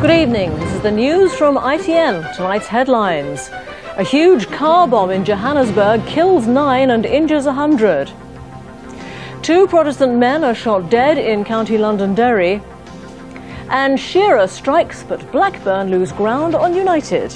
Good evening. This is the news from ITN. Tonight's headlines. A huge car bomb in Johannesburg kills 9 and injures 100. 2 Protestant men are shot dead in County Londonderry. And Shearer strikes, but Blackburn lose ground on United.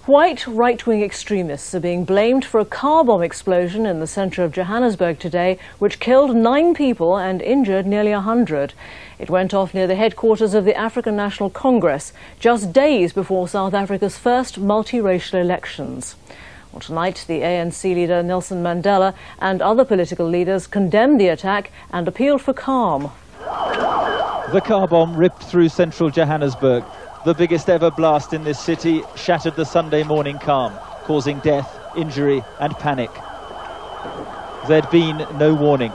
White right-wing extremists are being blamed for a car bomb explosion in the centre of Johannesburg today, which killed 9 people and injured nearly 100. It went off near the headquarters of the African National Congress, just days before South Africa's first multiracial elections. Well, tonight, the ANC leader Nelson Mandela and other political leaders condemned the attack and appealed for calm. The car bomb ripped through central Johannesburg. The biggest ever blast in this city shattered the Sunday morning calm, causing death, injury and panic. There'd been no warning.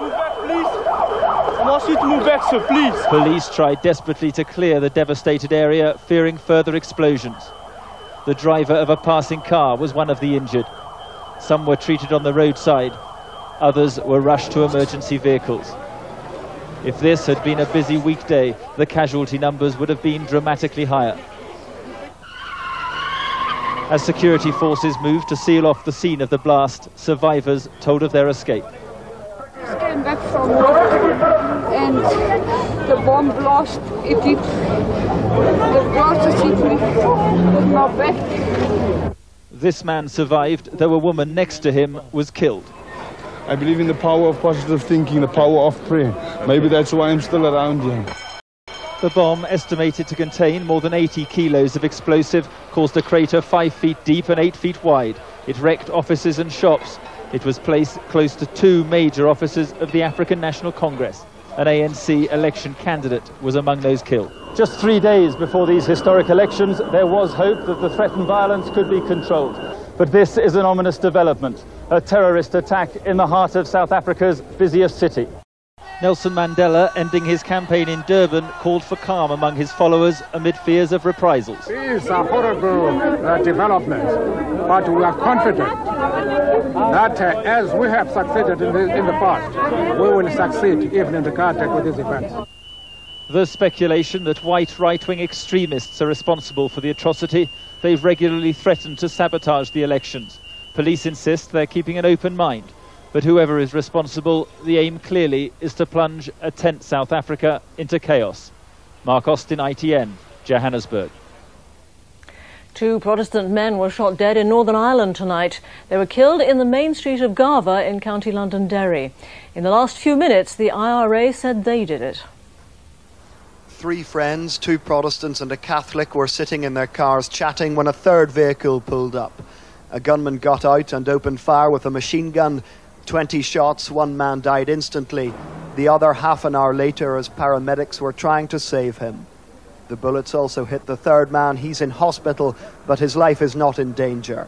Move back, please. I'm asking you to move back, sir, please. Police tried desperately to clear the devastated area, fearing further explosions. The driver of a passing car was one of the injured. Some were treated on the roadside. Others were rushed to emergency vehicles. If this had been a busy weekday, the casualty numbers would have been dramatically higher. As security forces moved to seal off the scene of the blast, survivors told of their escape. I came back from work and the bomb blast, it hit. The blast hit me with my back. This man survived, though a woman next to him was killed. I believe in the power of positive thinking, the power of prayer. Maybe that's why I'm still around here. The bomb, estimated to contain more than 80 kilos of explosive, caused a crater 5 feet deep and 8 feet wide. It wrecked offices and shops. It was placed close to 2 major offices of the African National Congress. An ANC election candidate was among those killed. Just 3 days before these historic elections, there was hope that the threatened violence could be controlled. But this is an ominous development, a terrorist attack in the heart of South Africa's busiest city. Nelson Mandela, ending his campaign in Durban, called for calm among his followers amid fears of reprisals. These are horrible developments, but we are confident that as we have succeeded in the past, we will succeed even in the contact with these events. The speculation that white right-wing extremists are responsible for the atrocity. They've regularly threatened to sabotage the elections. Police insist they're keeping an open mind. But whoever is responsible, the aim clearly is to plunge a tense South Africa into chaos. Mark Austin, ITN, Johannesburg. 2 Protestant men were shot dead in Northern Ireland tonight. They were killed in the main street of Garva in County Londonderry. In the last few minutes, the IRA said they did it. 3 friends, 2 Protestants and a Catholic, were sitting in their cars chatting when a 3rd vehicle pulled up. A gunman got out and opened fire with a machine gun. 20 shots, 1 man died instantly. The other half an hour later as paramedics were trying to save him. The bullets also hit the 3rd man. He's in hospital, but his life is not in danger.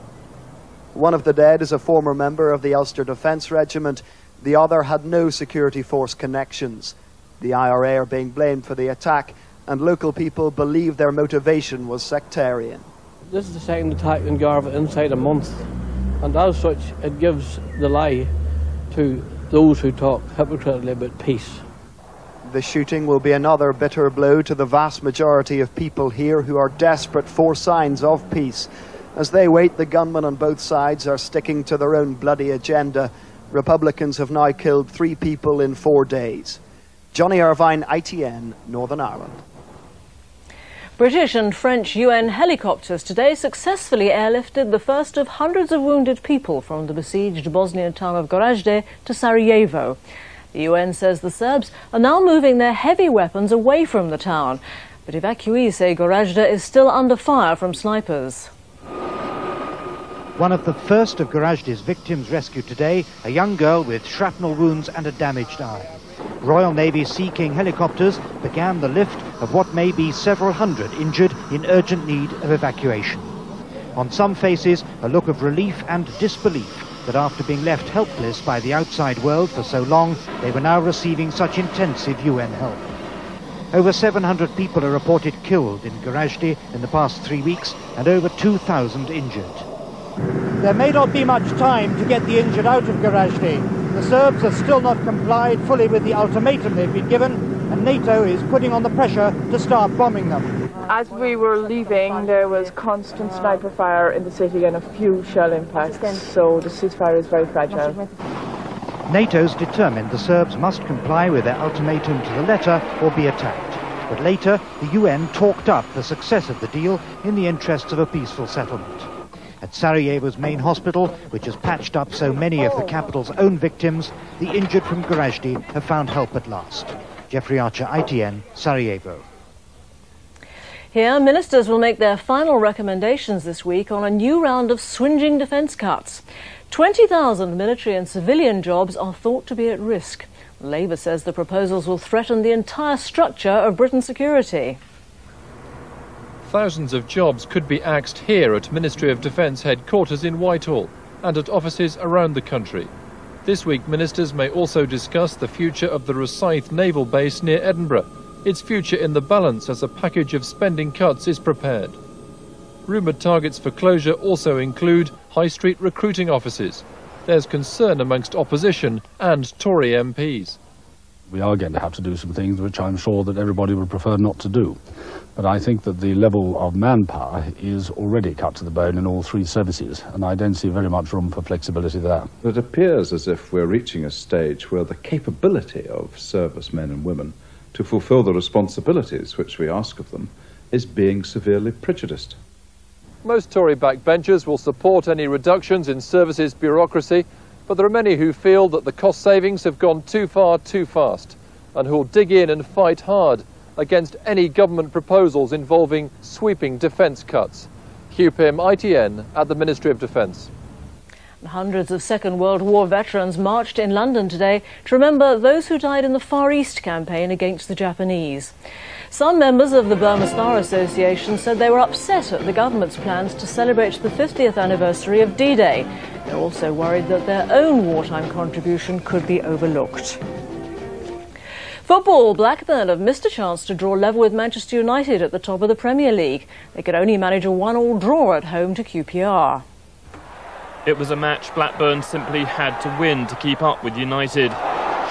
One of the dead is a former member of the Ulster Defence Regiment. The other had no security force connections. The IRA are being blamed for the attack, and local people believe their motivation was sectarian. This is the 2nd attack in Garva inside a month, and as such it gives the lie to those who talk hypocritically about peace. The shooting will be another bitter blow to the vast majority of people here who are desperate for signs of peace. As they wait, the gunmen on both sides are sticking to their own bloody agenda. Republicans have now killed 3 people in 4 days. Johnny Irvine, ITN, Northern Ireland. British and French UN helicopters today successfully airlifted the first of hundreds of wounded people from the besieged Bosnian town of Gorazde to Sarajevo. The UN says the Serbs are now moving their heavy weapons away from the town, but evacuees say Gorazde is still under fire from snipers. One of the first of Gorazde's victims rescued today, a young girl with shrapnel wounds and a damaged eye. Royal Navy Sea King helicopters began the lift of what may be several hundred injured in urgent need of evacuation. On some faces, a look of relief and disbelief that after being left helpless by the outside world for so long, they were now receiving such intensive UN help. Over 700 people are reported killed in Gorazde in the past 3 weeks and over 2,000 injured. There may not be much time to get the injured out of Gorazde. The Serbs have still not complied fully with the ultimatum they've been given, and NATO is putting on the pressure to start bombing them. As we were leaving, there was constant sniper fire in the city and a few shell impacts, so the ceasefire is very fragile. NATO's determined the Serbs must comply with their ultimatum to the letter or be attacked. But later, the UN talked up the success of the deal in the interests of a peaceful settlement. At Sarajevo's main hospital, which has patched up so many of the capital's own victims, the injured from Gorazde have found help at last. Jeffrey Archer, ITN, Sarajevo. Here, ministers will make their final recommendations this week on a new round of swinging defence cuts. 20,000 military and civilian jobs are thought to be at risk. Labour says the proposals will threaten the entire structure of Britain's security. Thousands of jobs could be axed here at Ministry of Defence headquarters in Whitehall and at offices around the country. This week, ministers may also discuss the future of the Rosyth naval base near Edinburgh, its future in the balance as a package of spending cuts is prepared. Rumoured targets for closure also include high street recruiting offices. There's concern amongst opposition and Tory MPs. We are going to have to do some things which I'm sure that everybody would prefer not to do. But I think that the level of manpower is already cut to the bone in all three services, and I don't see very much room for flexibility there. It appears as if we're reaching a stage where the capability of servicemen and women to fulfil the responsibilities which we ask of them is being severely prejudiced. Most Tory backbenchers will support any reductions in services bureaucracy, but there are many who feel that the cost savings have gone too far too fast and who will dig in and fight hard against any government proposals involving sweeping defence cuts. Hugh Pym, ITN, at the Ministry of Defence. Hundreds of Second World War veterans marched in London today to remember those who died in the Far East campaign against the Japanese. Some members of the Burma Star Association said they were upset at the government's plans to celebrate the 50th anniversary of D-Day. They're also worried that their own wartime contribution could be overlooked. Football, Blackburn have missed a chance to draw level with Manchester United at the top of the Premier League. They could only manage a 1-1 draw at home to QPR. It was a match Blackburn simply had to win to keep up with United.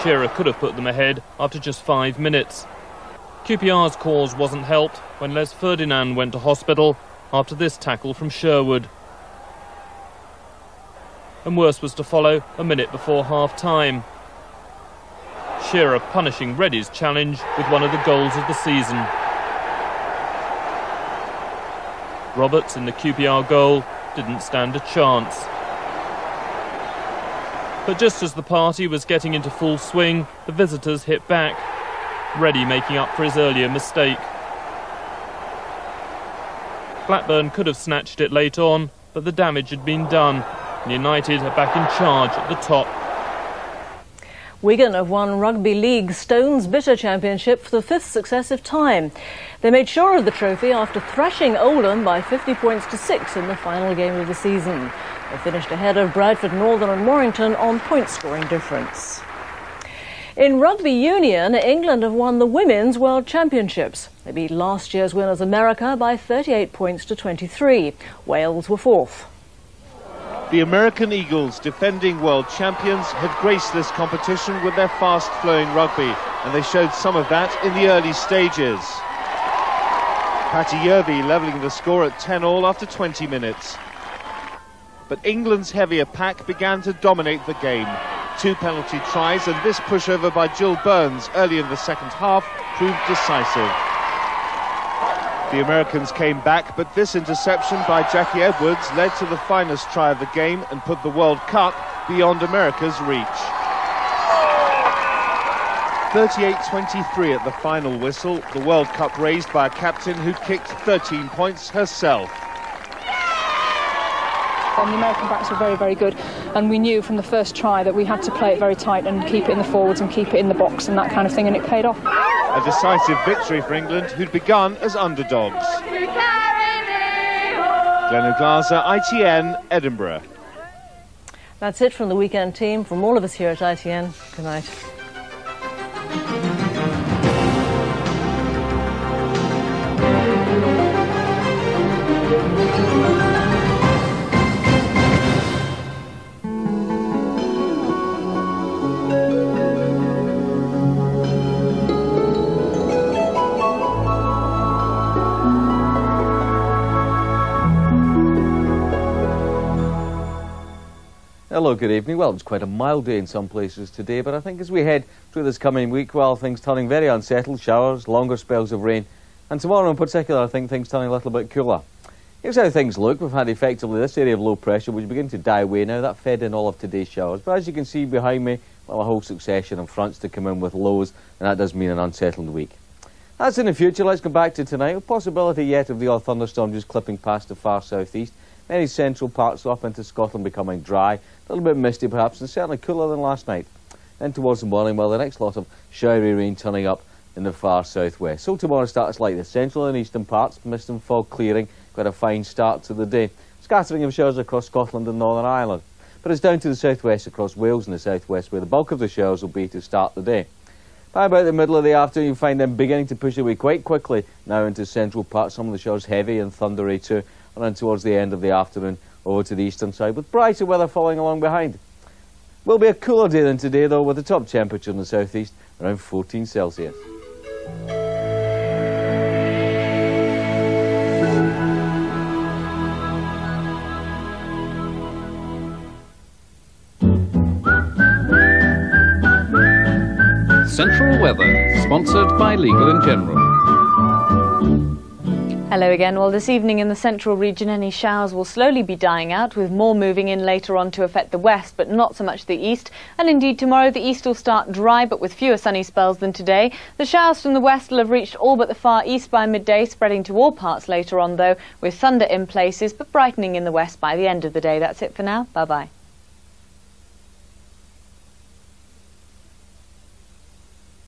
Shearer could have put them ahead after just 5 minutes. QPR's cause wasn't helped when Les Ferdinand went to hospital after this tackle from Sherwood. And worse was to follow a minute before half-time. Shearer punishing Reddy's challenge with one of the goals of the season. Roberts in the QPR goal didn't stand a chance. But just as the party was getting into full swing, the visitors hit back, Reddy making up for his earlier mistake. Blackburn could have snatched it late on, but the damage had been done, and United are back in charge at the top. Wigan have won Rugby League Stones Bitter Championship for the 5th successive time. They made sure of the trophy after thrashing Oldham by 50 points to 6 in the final game of the season. They finished ahead of Bradford, Northern and Warrington on point-scoring difference. In rugby union, England have won the Women's World Championships. They beat last year's winners America by 38 points to 23. Wales were 4th. The American Eagles, defending world champions, have graced this competition with their fast-flowing rugby, and they showed some of that in the early stages. Patty Yerby levelling the score at 10-all after 20 minutes. But England's heavier pack began to dominate the game. 2 penalty tries and this pushover by Jill Burns early in the second half proved decisive. The Americans came back, but this interception by Jackie Edwards led to the finest try of the game and put the World Cup beyond America's reach. 38-23 at the final whistle, the World Cup raised by a captain who kicked 13 points herself. And the American backs were very, very good, and we knew from the first try that we had to play it very tight and keep it in the forwards and keep it in the box and that kind of thing, and it paid off. A decisive victory for England, who'd begun as underdogs. Glenn O'Glaser, ITN, Edinburgh. That's it from the weekend team. From all of us here at ITN, good night. Well, good evening. Well, it's quite a mild day in some places today, but I think as we head through this coming week, well, things turning very unsettled, showers, longer spells of rain, and tomorrow in particular, I think things turning a little bit cooler. Here's how things look. We've had effectively this area of low pressure, which is beginning to die away now. That fed in all of today's showers, but as you can see behind me, well, a whole succession of fronts to come in with lows, and that does mean an unsettled week. That's in the future. Let's go back to tonight. A possibility yet of the odd thunderstorm just clipping past the far southeast. Many central parts up into Scotland becoming dry, a little bit misty perhaps, and certainly cooler than last night. Then towards the morning, well, the next lot of showery rain turning up in the far southwest. So tomorrow starts like the central and eastern parts, mist and fog clearing, quite a fine start to the day. Scattering of showers across Scotland and Northern Ireland. But it's down to the southwest across Wales and the southwest where the bulk of the showers will be to start the day. By about the middle of the afternoon, you find them beginning to push away quite quickly now into central parts. Some of the showers heavy and thundery too, and then towards the end of the afternoon over to the eastern side, with brighter weather following along behind. Will be a cooler day than today, though, with the top temperature in the southeast around 14 Celsius. Central Weather, sponsored by Legal & General. Hello again. Well, this evening in the central region, any showers will slowly be dying out, with more moving in later on to affect the west, but not so much the east. And indeed, tomorrow the east will start dry, but with fewer sunny spells than today. The showers from the west will have reached all but the far east by midday, spreading to all parts later on, though, with thunder in places, but brightening in the west by the end of the day. That's it for now. Bye-bye.